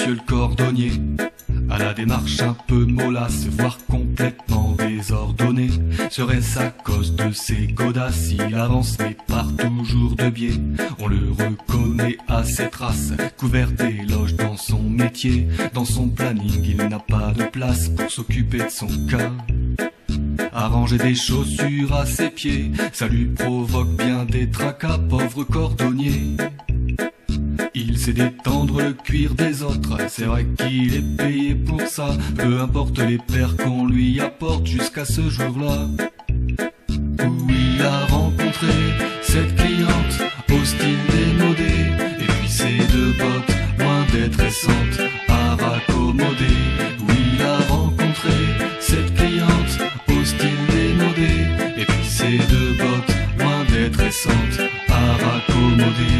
Monsieur le cordonnier a la démarche un peu mollasse, voire complètement désordonnée. Serait-ce à cause de ses godasses? Il avance mais part toujours de biais. On le reconnaît à ses traces, couvert d'éloges dans son métier. Dans son planning il n'a pas de place pour s'occuper de son cas. Arranger des chaussures à ses pieds, ça lui provoque bien des tracas, pauvre cordonnier. Il sait détendre le cuir des autres, c'est vrai qu'il est payé pour ça. Peu importe les paires qu'on lui apporte jusqu'à ce jour-là, où il a rencontré cette cliente au style démodé. Et puis ses deux bottes, loin d'être récentes, à raccommoder. Où il a rencontré cette cliente au style démodé. Et puis ses deux bottes, loin d'être récentes, à raccommoder.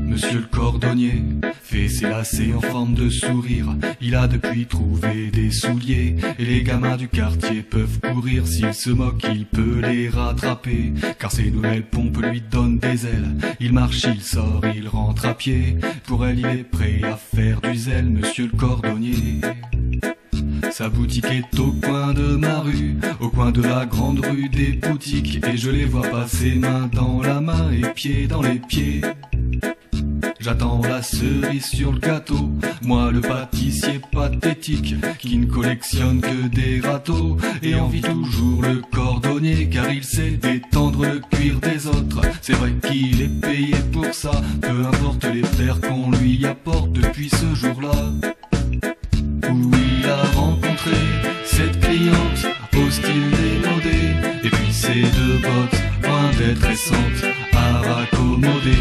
Monsieur le cordonnier fait ses lacets en forme de sourire. Il a depuis trouvé des souliers, et les gamins du quartier peuvent courir. S'il se moque, il peut les rattraper, car ses nouvelles pompes lui donnent des ailes. Il marche, il sort, il rentre à pied. Pour elle, il est prêt à faire du zèle, monsieur le cordonnier. Sa boutique est au coin de ma rue, au coin de la grande rue des boutiques. Et je les vois passer main dans la main et pieds dans les pieds. J'attends la cerise sur le gâteau, moi le pâtissier pathétique, qui ne collectionne que des râteaux, et envie toujours le cordonnier, car il sait détendre le cuir des autres. C'est vrai qu'il est payé pour ça, peu importe les paires qu'on lui apporte depuis ce jour-là. Où il a rencontré cette cliente au style démodé, et puis ses deux bottes, loin d'être récentes, à raccommoder.